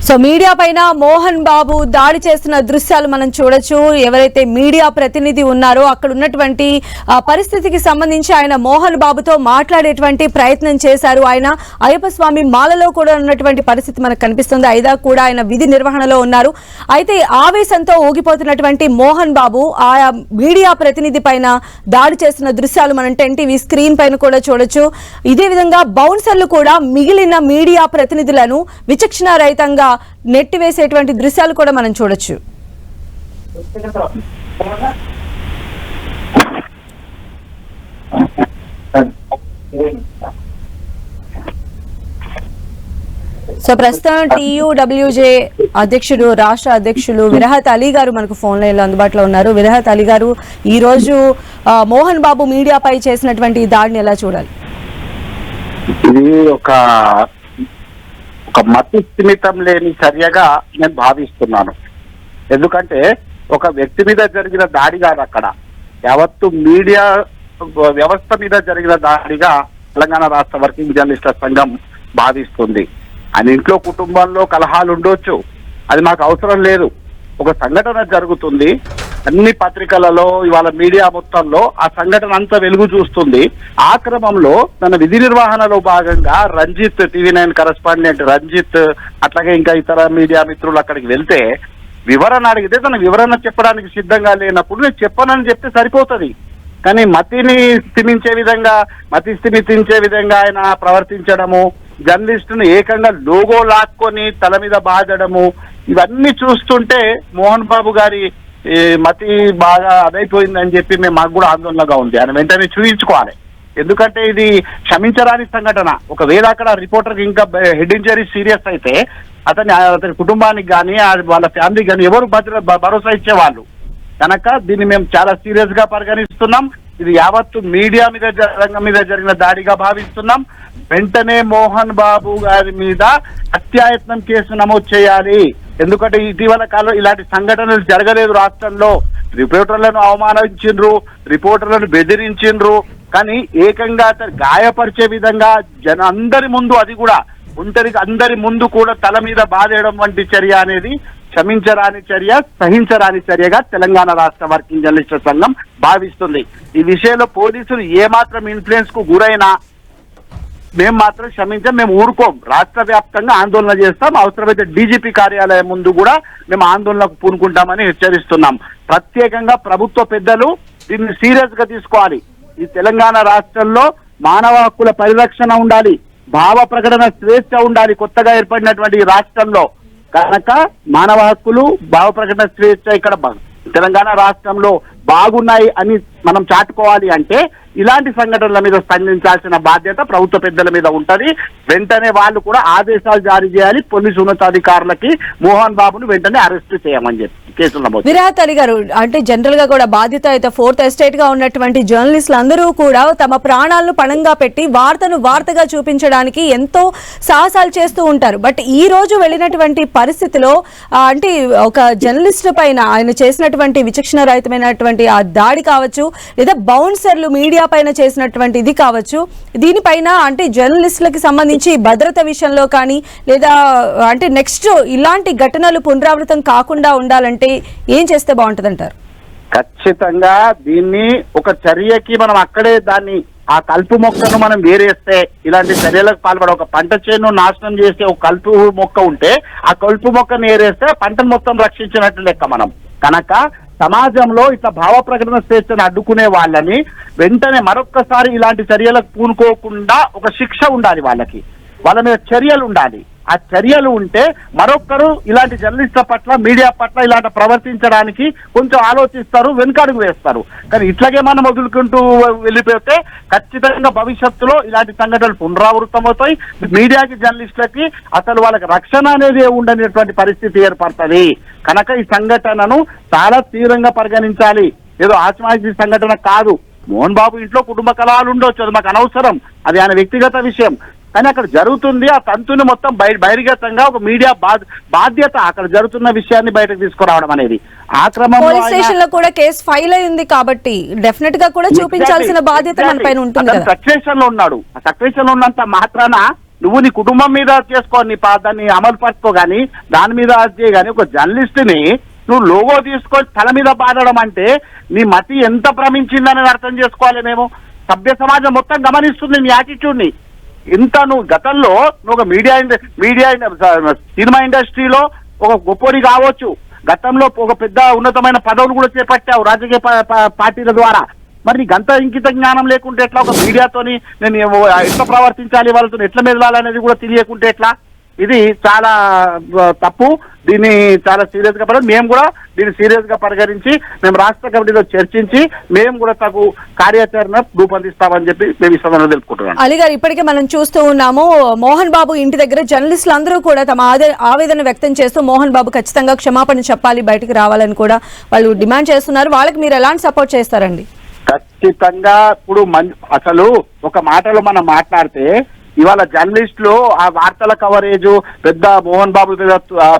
So media పైన మోహన్ బాబు దాడి చేస్తున్న దృశ్యాలు మనం చూడొచ్చు. ఎవరైతే మీడియా ప్రతినిధి ఉన్నారో అక్కడ ఉన్నటువంటి పరిస్థితికి సంబంధించి ఆయన మోహన్ బాబుతో మాట్లాడేటువంటి ప్రయత్నం చేశారు. ఆయన అయ్యప్ప స్వామి మాలలో కూడా ఉన్నటువంటి పరిస్థితి మనకు కనిపిస్తుంది. అయినా కూడా ఆయన విధి నిర్వహణలో ఉన్నారు. అయితే ఆవేశంతో ఊగిపోతున్నటువంటి మోహన్ బాబు ఆ మీడియా ప్రతినిధి పైన దాడి చేస్తున్న దృశ్యాలు మనం టీవీ స్క్రీన్ పైన కూడా చూడొచ్చు. ఇదే విధంగా బౌన్సర్లు కూడా మిగిలిన మీడియా ప్రతినిధులను విచక్షణ రహితంగా నెట్టివేసేటువంటి దృశ్యాలు కూడా మనం చూడొచ్చు. సో ప్రస్తుతం టీయూడబ్ల్యూజే అధ్యక్షుడు రాష్ట్ర అధ్యక్షులు విరహత్ అలీ గారు మనకు ఫోన్ లైన్ లో అందుబాటులో ఉన్నారు. విరహత్ అలీ గారు, ఈ రోజు మోహన్ బాబు మీడియాపై చేసినటువంటి దాడిని ఎలా చూడాలి? ఇది ఒక మతి స్థిమితం లేని చర్యగా నేను భావిస్తున్నాను. ఎందుకంటే ఒక వ్యక్తి మీద జరిగిన దాడి కాదు, అక్కడ యావత్తు మీడియా వ్యవస్థ మీద జరిగిన దాడిగా తెలంగాణ రాష్ట్ర వర్కింగ్ జర్నలిస్టుల సంఘం భావిస్తుంది. ఆయన ఇంట్లో కుటుంబంలో కలహాలు ఉండొచ్చు, అది మాకు అవసరం లేదు. ఒక సంఘటన జరుగుతుంది, అన్ని పత్రికలలో ఇవాళ మీడియా మొత్తంలో ఆ సంఘటన అంతా వెలుగు చూస్తుంది. ఆ క్రమంలో తన విధి నిర్వహణలో భాగంగా రంజిత్, TV9 కరెస్పాండెంట్ రంజిత్, అట్లాగే ఇంకా ఇతర మీడియా మిత్రులు అక్కడికి వెళ్తే వివరణ అడిగితే తన వివరణ చెప్పడానికి సిద్ధంగా లేనప్పుడు నేను చెప్పనని చెప్తే సరిపోతుంది. కానీ మతి స్థిమితించే విధంగా ఆయన ప్రవర్తించడము, జర్నలిస్టును ఏకంగా లోగో లాక్కొని తల మీద బాధడము, ఇవన్నీ చూస్తుంటే మోహన్ బాబు గారి మతి బాగా అదైపోయిందని చెప్పి మాకు కూడా ఆందోళనగా ఉంది. ఆయన వెంటనే చూయించుకోవాలి. ఎందుకంటే ఇది క్షమించరాని సంఘటన. ఒకవేళ అక్కడ రిపోర్టర్కి ఇంకా హెడ్ ఇంజరీ సీరియస్ అయితే అతని కుటుంబానికి కానీ వాళ్ళ ఫ్యామిలీకి కానీ ఎవరు భరోసా ఇచ్చేవాళ్ళు. కనుక దీన్ని మేము చాలా సీరియస్ గా పరిగణిస్తున్నాం. ఇది యావత్తు మీడియా మీద రంగం మీద జరిగిన దాడిగా భావిస్తున్నాం. వెంటనే మోహన్ బాబు గారి మీద హత్యాయత్నం కేసు నమోదు చేయాలి. ఎందుకంటే ఇటీవల కాలంలో ఇలాంటి సంఘటనలు జరగలేదు రాష్ట్రంలో. రిపోర్టర్లను అవమానించిండ్రు, రిపోర్టర్లను బెదిరించిండ్రు, కానీ ఏకంగా గాయపరిచే విధంగా అందరి ముందు, అది కూడా ఒంటరిగా అందరి ముందు కూడా తల మీద బాధేయడం వంటి చర్య అనేది క్షమించరాని చర్య, సహించరాని చర్యగా తెలంగాణ రాష్ట్ర వర్కింగ్ జర్నలిస్టుల సంఘం భావిస్తుంది. ఈ విషయంలో పోలీసులు ఏమాత్రం ఇన్ఫ్లుయెన్స్ కు గురైనా మేము మాత్రం మేము ఊరుకోం. రాష్ట్ర వ్యాప్తంగా ఆందోళన చేస్తాం. అవసరమైతే డీజీపీ కార్యాలయం ముందు కూడా మేము ఆందోళనకు పూనుకుంటామని హెచ్చరిస్తున్నాం. ప్రత్యేకంగా ప్రభుత్వ పెద్దలు దీన్ని సీరియస్ గా తీసుకోవాలి. ఈ తెలంగాణ రాష్ట్రంలో మానవ హక్కుల పరిరక్షణ ఉండాలి, భావ ప్రకటన స్వేచ్ఛ ఉండాలి. కొత్తగా ఏర్పడినటువంటి ఈ రాష్ట్రంలో కనుక మానవ హక్కులు, భావ ప్రకటన స్వేచ్ఛ ఇక్కడ తెలంగాణ రాష్ట్రంలో బాగున్నాయి అని మనం చాటుకోవాలి అంటే ఇలాంటి సంఘటనల మీద స్పందించాల్సిన బాధ్యత ప్రభుత్వ పెద్దల మీద ఉంటది. వెంటనే వాళ్ళు కూడా ఆదేశాలు జారీ చేయాలి. పోలీసు ఉన్నతాధికారులకి మోహన్ బాబును వెంటనే అరెస్ట్ చేయమని చెప్పి కేసులు నమోదు. విరాట్ అలీ గారు, అంటే జనరల్ గా కూడా బాధ్యత అయితే ఫోర్త్ ఎస్టేట్ గా ఉన్నటువంటి జర్నలిస్టులు అందరూ కూడా తమ ప్రాణాలను పణంగా పెట్టి వార్తను వార్తగా చూపించడానికి ఎంతో సాహసాలు చేస్తూ ఉంటారు. బట్ ఈ రోజు వెళ్ళినటువంటి పరిస్థితిలో అంటే ఒక జర్నలిస్ట్ పైన ఆయన చేసినటువంటి విచక్షణ రహితమైనటువంటి ఆ దాడి కావచ్చు, లేదా బౌన్సర్లు మీడియా పైన చేసినటువంటి ఇది కావచ్చు, దీనిపైన అంటే జర్నలిస్టులకి సంబంధించి భద్రత విషయంలో కానీ, లేదా అంటే నెక్స్ట్ ఇలాంటి ఘటనలు పునరావృతం కాకుండా ఉండాలంటే ఏం చేస్తే బాగుంటుంది అంటారు? ఖచ్చితంగా దీన్ని ఒక చర్యకి మనం అక్కడే దాన్ని ఆ కలుపు మొక్కను మనం వేరేస్తే, ఇలాంటి చర్యలకు పాల్పడ ఒక పంట చేను నాశనం చేస్తే ఒక కలుపు మొక్క ఉంటే ఆ కలుపు మొక్కను ఏరేస్తే పంటను మొత్తం రక్షించినట్టు లెక్క మనం. కనుక సమాజంలో ఇట్లా భావ ప్రకటన స్వేచ్ఛను అడ్డుకునే వాళ్ళని వెంటనే మరొక్కసారి ఇలాంటి చర్యలకు పూనుకోకుండా ఒక శిక్ష ఉండాలి. వాళ్ళ మీద చర్యలు ఉండాలి. ఆ చర్యలు ఉంటే మరొక్కరు ఇలాంటి జర్నలిస్టుల పట్ల, మీడియా పట్ల ఇలాంటి ప్రవర్తించడానికి కొంచెం ఆలోచిస్తారు, వెనుకడుగు వేస్తారు. కానీ ఇట్లాగే మనం వదులుకుంటూ వెళ్ళిపోతే ఖచ్చితంగా భవిష్యత్తులో ఇలాంటి సంఘటనలు పునరావృతం అవుతాయి. మీడియాకి, జర్నలిస్టులకి అసలు వాళ్ళకి రక్షణ అనేది ఉండనేటువంటి పరిస్థితి ఏర్పడుతుంది. కనుక ఈ సంఘటనను చాలా తీవ్రంగా పరిగణించాలి. ఏదో ఆత్మహత్య సంఘటన కాదు. మోహన్ బాబు ఇంట్లో కుటుంబ కలహాలు ఉండొచ్చు, అది మాకు అనవసరం, అది ఆయన వ్యక్తిగత విషయం. కానీ అక్కడ జరుగుతుంది ఆ తంతుని మొత్తం బహిర్గతంగా ఒక మీడియా బాధ్యత అక్కడ జరుగుతున్న విషయాన్ని బయటకు తీసుకురావడం అనేది. ఆ క్రమంలో పోలీస్ స్టేషన్ లో కూడా కేసు ఫైల్ అయింది కాబట్టి డెఫినెట్ గా కూడా చూపించాల్సిన బాధ్యత మన పైన ఉంటుంది. సక్సెషన్ లో ఉన్నాడు. ఆ సక్సెషన్ లో ఉన్నంత మాత్రాన నువ్వు నీ కుటుంబం మీద చేసుకో, నీ దాన్ని అమలు పరుచుకో, కానీ దాని మీద కానీ ఒక జర్నలిస్ట్ ని నువ్వు లోగో తీసుకొని తల మీద బాధడం అంటే నీ మతి ఎంత భ్రమించిందని అర్థం చేసుకోవాలి. మేము సభ్య సమాజం మొత్తం గమనిస్తుంది నీ యాటిట్యూడ్ ని. ఇంత నువ్వు గతంలో నువ్వు ఒక సినిమా ఇండస్ట్రీలో ఒక గొప్పడి కావచ్చు, గతంలో ఒక పెద్ద ఉన్నతమైన పదవులు కూడా చేపట్టావు రాజకీయ పార్టీల ద్వారా. మరి నీకు అంత ఇంకిత జ్ఞానం లేకుంటే ఎట్లా? ఒక మీడియాతోని నేను ఎట్లా ప్రవర్తించాలి, వాళ్ళతో ఎట్లా మెదలాలనేది కూడా తెలియకుంటే ఎట్లా? ఇది చాలా తప్పు. దీన్ని చాలా సీరియస్ గా మేము కూడా దీన్ని సీరియస్ గా పరిగణించి మేము రాష్ట్ర కమిటీలో చర్చించి మేము కూడా తగు కార్యాచరణ రూపొందిస్తామని చెప్పి మేము ఈ సందర్భంగా తెలుపుకుంటున్నాం. అలీ గారు, ఇప్పటికే మనం చూస్తూ ఉన్నాము మోహన్ బాబు ఇంటి దగ్గర జర్నలిస్టులు అందరూ కూడా తమ ఆవేదన వ్యక్తం చేస్తూ మోహన్ బాబు ఖచ్చితంగా క్షమాపణ చెప్పాలి, బయటికి రావాలని కూడా వాళ్ళు డిమాండ్ చేస్తున్నారు. వాళ్ళకి మీరు ఎలాంటి సపోర్ట్ చేస్తారండి? ఖచ్చితంగా. ఇప్పుడు అసలు ఒక మాటలో మనం మాట్లాడితే ఇవాళ జర్నలిస్టులు ఆ వార్తల కవరేజ్ పెద్ద మోహన్ బాబు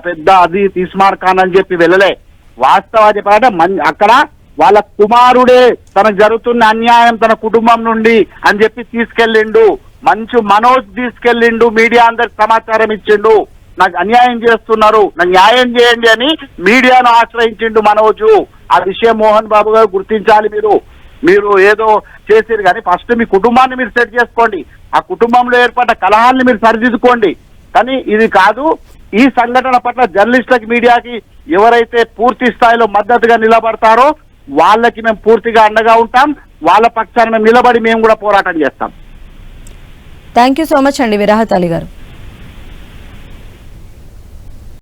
పెద్ద అది ఇస్మార్ ఖాన్ అని చెప్పి వెళ్ళలే. వాస్తవాలు చెప్పాలంటే అక్కడ వాళ్ళ కుమారుడే తనకు జరుగుతున్న అన్యాయం తన కుటుంబం నుండి అని చెప్పి తీసుకెళ్ళిండు. మంచు మనోజ్ తీసుకెళ్ళిండు, మీడియా అందరికి సమాచారం ఇచ్చిండు, నాకు అన్యాయం చేస్తున్నారు, నాకు న్యాయం చేయండి అని మీడియాను ఆశ్రయించిండు మనోజు. ఆ విషయం మోహన్ బాబు గారు గుర్తించాలి. మీరు ఏదో చేసారు కానీ ఫస్ట్ మీ కుటుంబాన్ని మీరు సెట్ చేసుకోండి, ఆ కుటుంబంలో ఏర్పడ్డ కలహాన్ని మీరు సరిదిద్దుకోండి. కానీ ఇది కాదు. ఈ సంఘటన పట్ల జర్నలిస్టులకి మీడియాకి ఎవరైతే పూర్తి స్థాయిలో మద్దతుగా నిలబడతారో వాళ్ళకి మేము పూర్తిగా అండగా ఉంటాం. వాళ్ళ పక్షాన నిలబడి మేము కూడా పోరాటం చేస్తాం. థ్యాంక్ యూ సో మచ్ అండి విరాహత్ అలీ గారు.